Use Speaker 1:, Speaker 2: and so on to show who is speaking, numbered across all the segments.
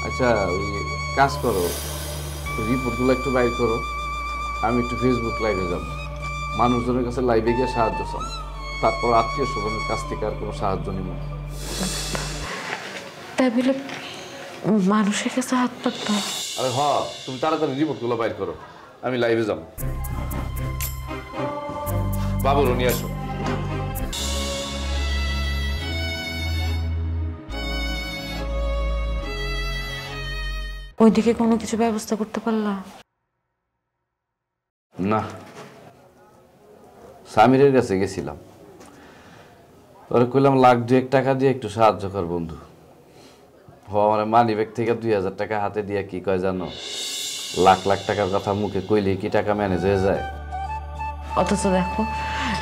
Speaker 1: আচ্ছা ওই কাজ করো, রিপোর্টগুলো একটু বাইর করো, আমি একটু ফেসবুক লাইভে যাব, মানুষজনের কাছে লাইভে গিয়ে সাহায্য চান, তারপর আত্মীয় স্বজনের কাছ থেকে আর কোনো সাহায্য নিব।
Speaker 2: তাই বলে মানুষের কাছে হাত পাতবা?
Speaker 1: আরে হ্যাঁ, তুমি তাড়াতাড়ি রিপোর্টগুলো বাইর করো, আমি লাইভে যাব। বাবুরও নিয়ে আসো।
Speaker 2: ওইদিকে কোনো কিছু ব্যবস্থা করতে পারলা?
Speaker 1: না, সামিরের কাছে গেছিলাম, ওরা কইলাম $1,2,000 দিয়ে একটু সাহায্য কর বন্ধু। আমার মানি ব্যাগ থেকে 2,000 টাকা হাতে দিয়ে কি কয় জানো, লাখ লাখ টাকার কথা মুখে কইলে কি টাকা ম্যানেজ হয়ে যায়।
Speaker 2: অথচ দেখো,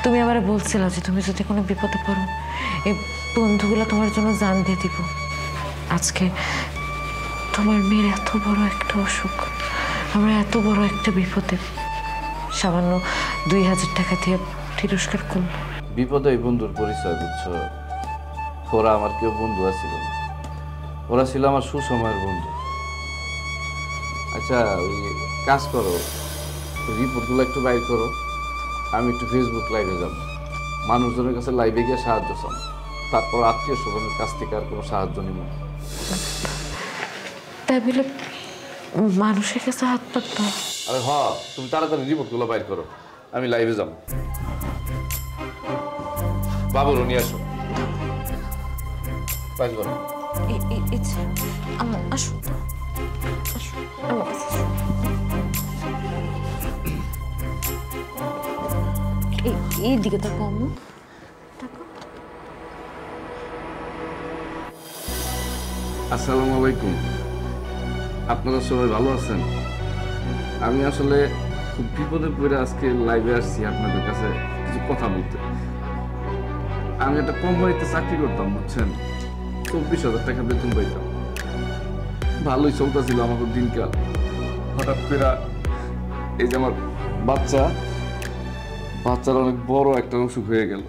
Speaker 2: তুমি আমার বলছিলা যে তুমি যদি কোনো বিপদে পড়ো এই বন্ধুগুলো তোমার জন্য জান দিয়ে দিব। আজকে তোমার মেয়ের এত বড় একটা অসুখ, আমরা এত বড় একটা বিপদে সামান্য 2,000 টাকা দিয়ে তিরস্কার করলো।
Speaker 1: বিপদে ওই বন্ধুর পরিচয় বুঝছো, ওরা আমার কেউ বন্ধু আছিল না, ওরা ছিল আমার সুসময়ের বন্ধু। আচ্ছা ওই কাজ করো, রিপোর্টগুলো একটু বাইর করো, আমি একটু ফেসবুক লাইভে যাব, মানুষজনের কাছে লাইভে গিয়ে সাহায্য চান, তারপর আত্মীয় স্বজনের কাছ থেকে আর কোনো সাহায্য নিব।
Speaker 2: তাই বলে মানুষের কাছে হাত পাতবা?
Speaker 1: আরে হ্যাঁ, তুমি তাড়াতাড়ি রিপোর্টগুলো বাইর করো, আমি লাইভে যাব। বাবুরও নিয়ে আসো। বাইর করো।
Speaker 2: আসো তো, আসো আমার কাছে। এইদিকে তো কম।
Speaker 1: আসসালামু আলাইকুম, আপনারা সবাই ভালো আছেন? আমি আসলে খুব বিপদে পড়ে আজকে লাইভে আসছি আপনাদের কাছে কিছু কথা বলতে। আমি একটা কোম্পানিতে চাকরি করতাম বুঝছেন, 24,000 টাকা বেতন পাইতাম, ভালোই চলতেছিল আমাকে দিনকাল। হঠাৎ করে এই যে আমার বাচ্চার অনেক বড় একটা অসুখ হয়ে গেল।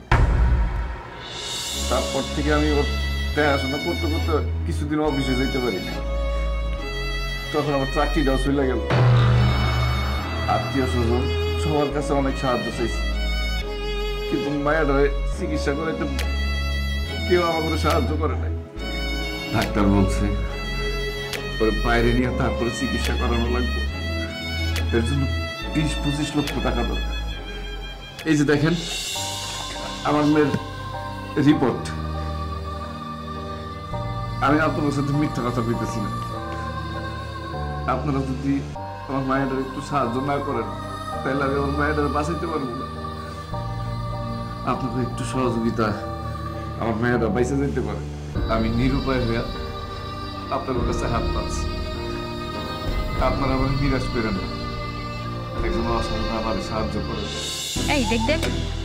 Speaker 1: তারপর থেকে আমি ওর দেখাশোনা করতে করতে কিছুদিন অফিসে যেতে পারি না। তখন আমার চাকরিটাও চলে গেল। আত্মীয় স্বজন সবার কাছে অনেক সাহায্য চাইছি, কিন্তু মায়ের চিকিৎসা করে কেউ আমাকে সাহায্য করে নাই। ডাক্তার বলছে ওর বাইরে নিয়ে তারপরে চিকিৎসা করানো লাগবে, এর জন্য 20-25 লক্ষ টাকা দরকার। এই যে দেখেন আমার মেয়ের রিপোর্ট, আমি আপনাদের সাথে মিথ্যা কথা বলতেছি না। আপনারা যদি আমার মায়ের একটু সাহায্য না করেন তাহলে আমি আমার মায়ের বাঁচাইতে পারবো না। আপনাকে একটু সহযোগিতা আমার মেয়েরা বাইসে যেতে পারে। আমি নিরুপায় হয়ে আপনাদের কাছে হাত পাচ্ছি, আপনারা আমার নিরাশ করেন না, একজন অসহায় আমাদের সাহায্য করে।
Speaker 3: এই দেখ দেখ,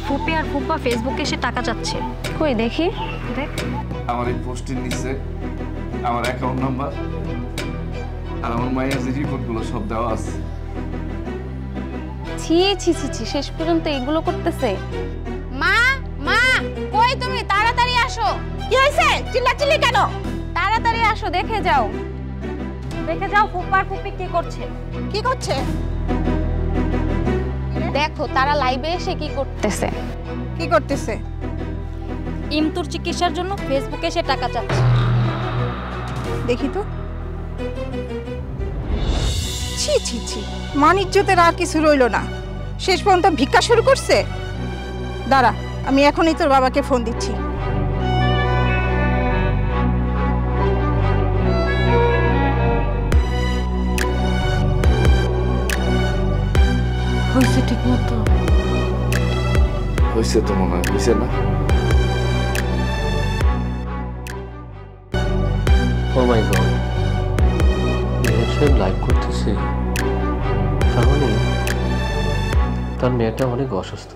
Speaker 3: ফুপি আর ফুপা ফেসবুকে এসে টাকা চাচ্ছে।
Speaker 4: কই দেখি,
Speaker 3: দেখ
Speaker 1: আমার এই পোস্টের নিচে আমার অ্যাকাউন্ট নাম্বার আর আমার মায়ের যে রিপোর্টগুলো সব দেওয়া আছে।
Speaker 4: ছি ছি ছি ছি, শেষ পর্যন্ত এগুলো করতেছে। মা মা, কই তুমি? তাড়াতাড়ি আসো। কি হয়েছে? চিল্লাচিল্লি কেন? তাড়াতাড়ি আসো, দেখে যাও।
Speaker 3: দেখে যাও ফুপা আর ফুপি কি করছে।
Speaker 4: কি করছে দেখো, তারা লাইভে এসে কি করতেছে। কি করতেছে?
Speaker 3: ইমতুর চিকিৎসার জন্য ফেসবুকে এসে টাকা চাচ্ছে।
Speaker 5: দেখি তো। ছি ছি ছি, মান ইজ্জতের আর কিছু রইল না, শেষ পর্যন্ত ভিক্ষা শুরু করছে। দাঁড়া, আমি এখনই তোর বাবাকে ফোন দিচ্ছি।
Speaker 2: হয়েছে ঠিক মতো?
Speaker 1: হয়েছে তো মনে হয়, হয়েছে না?
Speaker 6: ও মাই গড, লাইভ করতেছে, তাহলে তার মেয়েটা অনেক অসুস্থ।